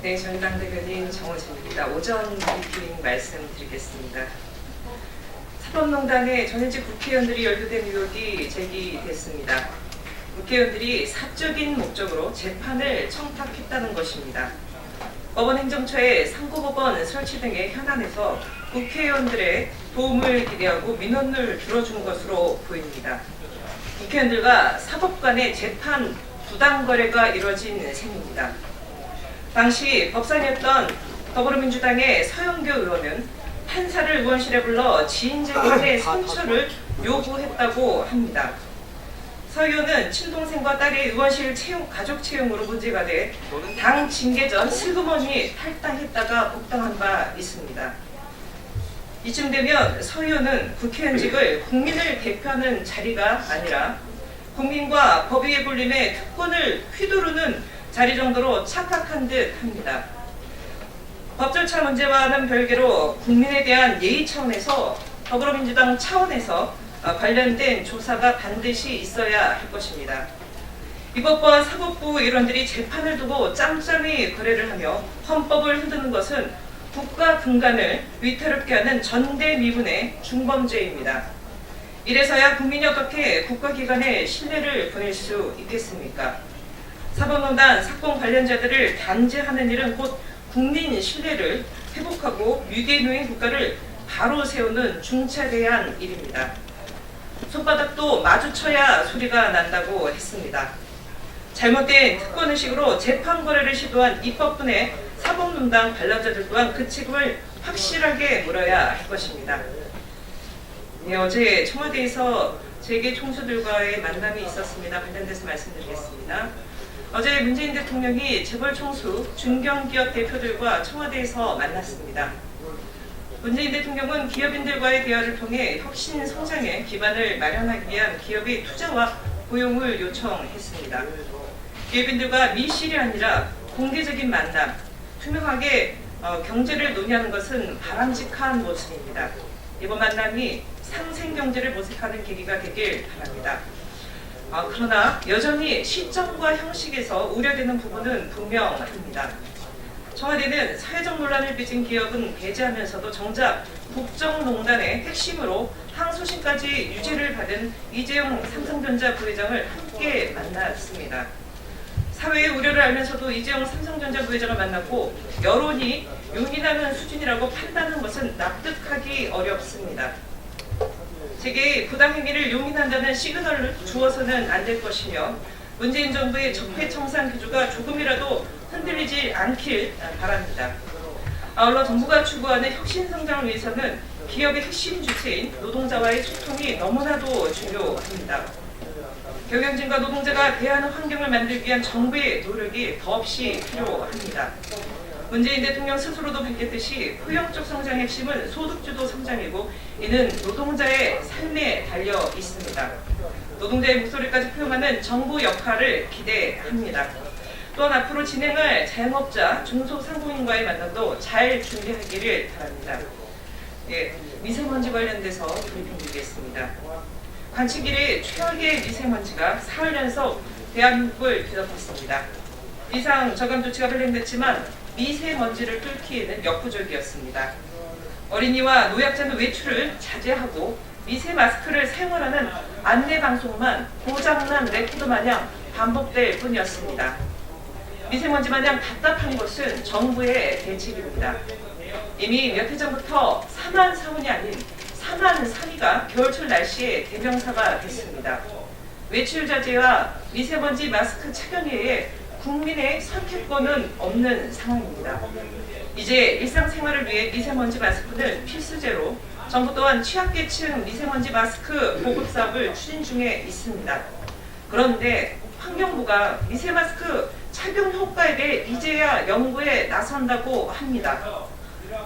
네, 정의당 대변인 정호진입니다. 오전 브리핑 말씀드리겠습니다. 사법농단에 전현직 국회의원들이 연루된 의혹이 제기됐습니다. 국회의원들이 사적인 목적으로 재판을 청탁했다는 것입니다. 법원행정처의 상고법원 설치 등의 현안에서 국회의원들의 도움을 기대하고 민원을 들어준 것으로 보입니다. 국회의원들과 사법 간의 재판 부당 거래가 이뤄진 셈입니다. 당시 법사위였던 더불어민주당의 서영교 의원은 판사를 의원실에 불러 지인재판의 선처를 요구했다고 합니다. 서 의원은 친동생과 딸의 의원실 채용, 가족 채용으로 문제가 돼 당 징계 전 슬그머니 탈당했다가 복당한 바 있습니다. 이쯤 되면 서 의원은 국회의원직을 국민을 대표하는 자리가 아니라 국민과 법위의 불림에 특권을 휘두르는 자리 정도로 착각한 듯 합니다. 법 절차 문제와는 별개로 국민에 대한 예의 차원에서 더불어민주당 차원에서 관련된 조사가 반드시 있어야 할 것입니다. 입법부와 사법부 일원들이 재판을 두고 짬짬이 거래를 하며 헌법을 흔드는 것은 국가 근간을 위태롭게 하는 전대미문의 중범죄입니다. 이래서야 국민이 어떻게 국가기관에 신뢰를 보낼 수 있겠습니까? 사법농단 사건 관련자들을 단죄하는 일은 곧 국민 신뢰를 회복하고 위기에 놓인 국가를 바로 세우는 중차대한 일입니다. 손바닥도 마주쳐야 소리가 난다고 했습니다. 잘못된 특권의식으로 재판 거래를 시도한 입법부의 사법농단 관련자들 또한 그 책임을 확실하게 물어야 할 것입니다. 네, 어제 청와대에서 재계 총수들과의 만남이 있었습니다. 관련돼서 말씀드리겠습니다. 어제 문재인 대통령이 재벌 총수, 중견기업 대표들과 청와대에서 만났습니다. 문재인 대통령은 기업인들과의 대화를 통해 혁신 성장의 기반을 마련하기 위한 기업의 투자와 고용을 요청했습니다. 기업인들과 밀실이 아니라 공개적인 만남, 투명하게 경제를 논의하는 것은 바람직한 모습입니다. 이번 만남이 상생경제를 모색하는 계기가 되길 바랍니다. 그러나 여전히 시점과 형식에서 우려되는 부분은 분명합니다. 청와대는 사회적 논란을 빚은 기업은 배제하면서도 정작 국정농단의 핵심으로 항소심까지 유죄를 받은 이재용 삼성전자 부회장을 함께 만났습니다. 사회의 우려를 알면서도 이재용 삼성전자 부회장을 만났고 여론이 용인하는 수준이라고 판단하는 것은 납득하기 어렵습니다. 재계의 부당행위를 용인한다는 시그널을 주어서는 안 될 것이며 문재인 정부의 적폐청산 기조가 조금이라도 흔들리지 않길 바랍니다. 아울러 정부가 추구하는 혁신성장을 위해서는 기업의 핵심 주체인 노동자와의 소통이 너무나도 중요합니다. 경영진과 노동자가 대하는 환경을 만들기 위한 정부의 노력이 더없이 필요합니다. 문재인 대통령 스스로도 밝혔듯이 포용적 성장의 핵심은 소득주도 성장이고 이는 노동자의 삶에 달려 있습니다. 노동자의 목소리까지 포용하는 정부 역할을 기대합니다. 또한 앞으로 진행할 자영업자, 중소상공인과의 만남도 잘 준비하기를 바랍니다. 예, 미세먼지 관련돼서 브리핑 드리겠습니다. 관측 이래 최악의 미세먼지가 사흘 연속 대한민국을 뒤덮었습니다. 이상 저감 조치가 발령됐지만 미세먼지를 뚫기에는 역부족이었습니다. 어린이와 노약자는 외출을 자제하고 미세 마스크를 사용하라는 안내 방송만 고장난 레코드 마냥 반복될 뿐이었습니다. 미세먼지 마냥 답답한 것은 정부의 대책입니다. 이미 몇 해 전부터 4만 4원이 아닌 4만 3위가 겨울철 날씨에 대명사가 됐습니다. 외출 자제와 미세먼지 마스크 착용 외에 국민의 선택권은 없는 상황입니다. 이제 일상생활을 위해 미세먼지 마스크는 필수제로 정부 또한 취약계층 미세먼지 마스크 보급 사업을 추진 중에 있습니다. 그런데 환경부가 미세마스크 착용 효과에 대해 이제야 연구에 나선다고 합니다.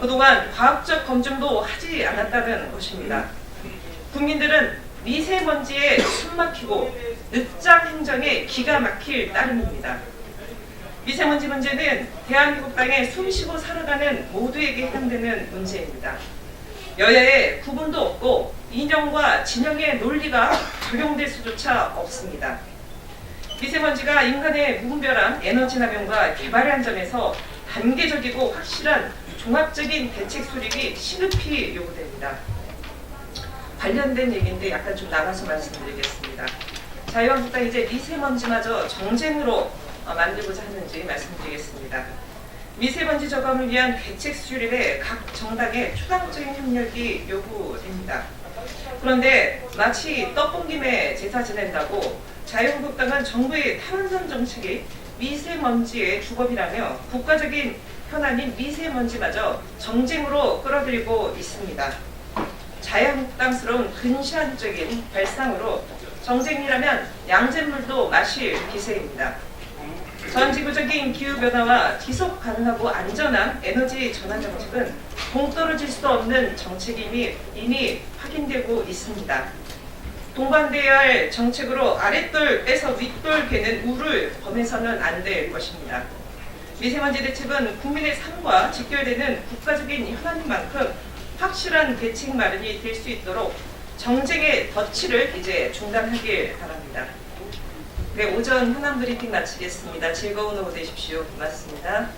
그동안 과학적 검증도 하지 않았다는 것입니다. 국민들은 미세먼지에 숨막히고 늦장 행정에 기가 막힐 따름입니다. 미세먼지 문제는 대한민국 땅에 숨쉬고 살아가는 모두에게 해당되는 문제입니다. 여야의 구분도 없고 이념과 진영의 논리가 적용될 수조차 없습니다. 미세먼지가 인간의 무분별한 에너지 남용과 개발의 한 점에서 단계적이고 확실한 종합적인 대책 수립이 시급히 요구됩니다. 관련된 얘기인데 약간 좀 나눠서 말씀드리겠습니다. 자유한국당 이제 미세먼지마저 정쟁으로 만들고자 하는지 말씀드리겠습니다. 미세먼지 저감을 위한 대책 수립에 각 정당의 초당적인 협력이 요구됩니다. 그런데 마치 떡본 김에 제사 지낸다고 자유한국당은 정부의 탈원전 정책이 미세먼지의 주범이라며 국가적인 현안인 미세먼지마저 정쟁으로 끌어들이고 있습니다. 자유한국당스러운 근시안적인 발상으로 정쟁이라면 양잿물도 마실 기세입니다. 전 지구적인 기후변화와 지속 가능하고 안전한 에너지 전환 정책은 동떨어질 수 없는 정책임이 이미 확인되고 있습니다. 동반돼야 할 정책으로 아랫돌 빼서 윗돌 괴는 우를 범해서는 안 될 것입니다. 미세먼지 대책은 국민의 삶과 직결되는 국가적인 현안인 만큼 확실한 대책 마련이 될 수 있도록 정쟁의 덫을 이제 중단하길 바랍니다. 네, 오전 현안 브리핑 마치겠습니다. 즐거운 오후 되십시오. 고맙습니다.